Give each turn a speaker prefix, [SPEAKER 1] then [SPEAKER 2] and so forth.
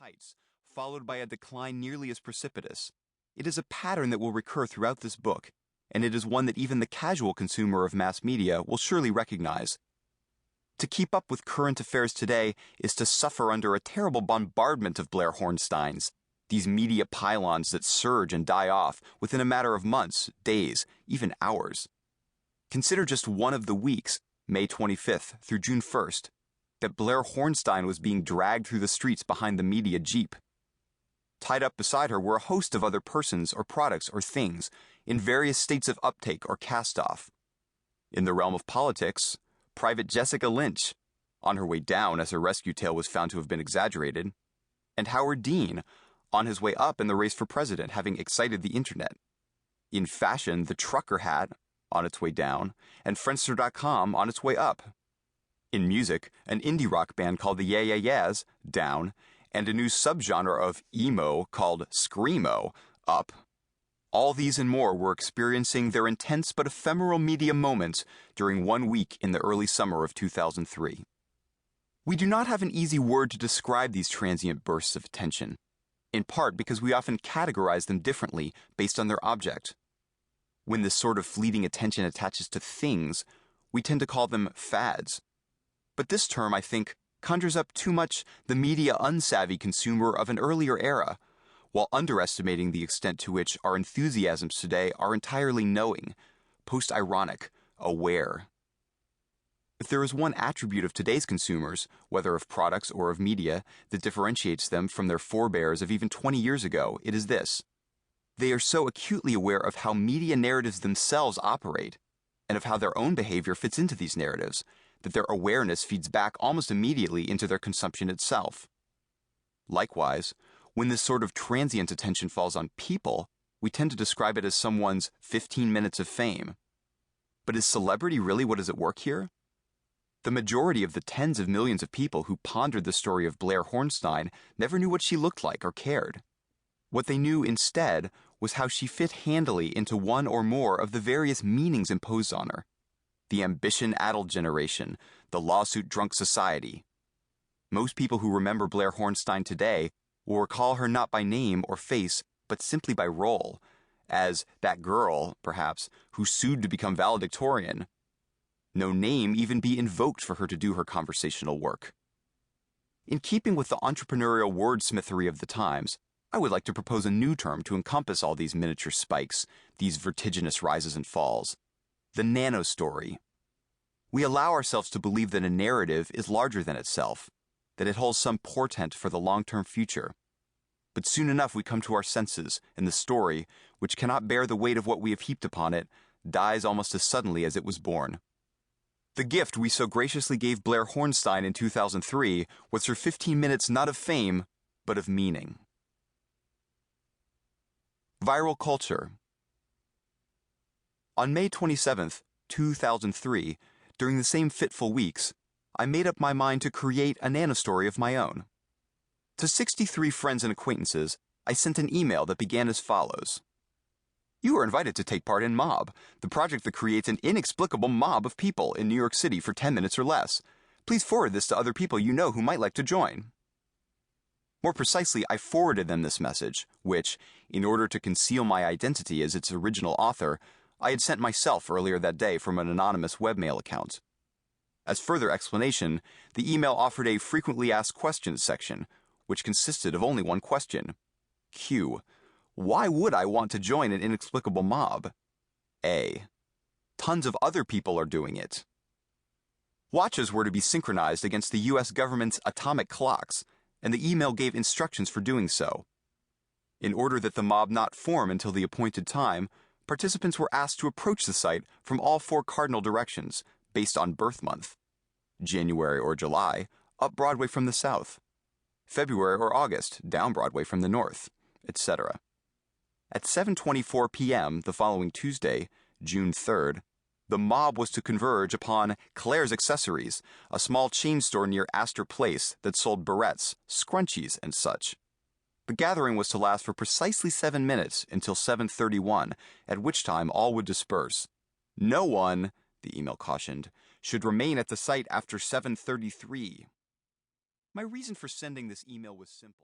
[SPEAKER 1] heights, followed by a decline nearly as precipitous. It is a pattern that will recur throughout this book, and it is one that even the casual consumer of mass media will surely recognize. To keep up with current affairs today is to suffer under a terrible bombardment of Blair Hornsteins, these media pylons that surge and die off within a matter of months, days, even hours. Consider just one of the weeks, May 25th through June 1st, that Blair Hornstein was being dragged through the streets behind the media jeep. Tied up beside her were a host of other persons or products or things in various states of uptake or cast-off. In the realm of politics, Private Jessica Lynch, on her way down as her rescue tale was found to have been exaggerated, and Howard Dean, on his way up in the race for president, having excited the internet. In fashion, the trucker hat, on its way down, and Friendster.com on its way up. In music, an indie rock band called the Yeah Yeah Yeahs, down, and a new subgenre of emo called Screamo, up. All these and more were experiencing their intense but ephemeral media moments during 1 week in the early summer of 2003. We do not have an easy word to describe these transient bursts of attention, in part because we often categorize them differently based on their object. When this sort of fleeting attention attaches to things, we tend to call them fads. But this term, I think, conjures up too much the media unsavvy consumer of an earlier era, while underestimating the extent to which our enthusiasms today are entirely knowing, post-ironic, aware. If there is one attribute of today's consumers, whether of products or of media, that differentiates them from their forebears of even 20 years ago, it is this. They are so acutely aware of how media narratives themselves operate, and of how their own behavior fits into these narratives, that their awareness feeds back almost immediately into their consumption itself. Likewise, when this sort of transient attention falls on people, we tend to describe it as someone's 15 minutes of fame. But is celebrity really what is at work here? The majority of the tens of millions of people who pondered the story of Blair Hornstein never knew what she looked like or cared. What they knew instead was how she fit handily into one or more of the various meanings imposed on her. The ambition-addled generation, the lawsuit-drunk society. Most people who remember Blair Hornstein today will recall her not by name or face, but simply by role, as that girl, perhaps, who sued to become valedictorian. No name even be invoked for her to do her conversational work. In keeping with the entrepreneurial wordsmithery of the times, I would like to propose a new term to encompass all these miniature spikes, these vertiginous rises and falls. The nano-story. We allow ourselves to believe that a narrative is larger than itself, that it holds some portent for the long-term future. But soon enough we come to our senses, and the story, which cannot bear the weight of what we have heaped upon it, dies almost as suddenly as it was born. The gift we so graciously gave Blair Hornstein in 2003 was her 15 minutes not of fame, but of meaning. Viral culture. On May 27th, 2003, during the same fitful weeks, I made up my mind to create a nanostory of my own. To 63 friends and acquaintances, I sent an email that began as follows. You are invited to take part in Mob, the project that creates an inexplicable mob of people in New York City for 10 minutes or less. Please forward this to other people you know who might like to join. More precisely, I forwarded them this message, which, in order to conceal my identity as its original author, I had sent myself earlier that day from an anonymous webmail account. As further explanation, the email offered a frequently asked questions section, which consisted of only one question. Q. Why would I want to join an inexplicable mob? A. Tons of other people are doing it. Watches were to be synchronized against the U.S. government's atomic clocks, and the email gave instructions for doing so. In order that the mob not form until the appointed time, participants were asked to approach the site from all 4 cardinal directions, based on birth month. January or July, up Broadway from the south. February or August, down Broadway from the north, etc. At 7:24 p.m. the following Tuesday, June 3rd, the mob was to converge upon Claire's Accessories, a small chain store near Astor Place that sold barrettes, scrunchies, and such. The gathering was to last for precisely 7 minutes until 7:31, at which time all would disperse. No one, the email cautioned, should remain at the site after 7:33. My reason for sending this email was simple.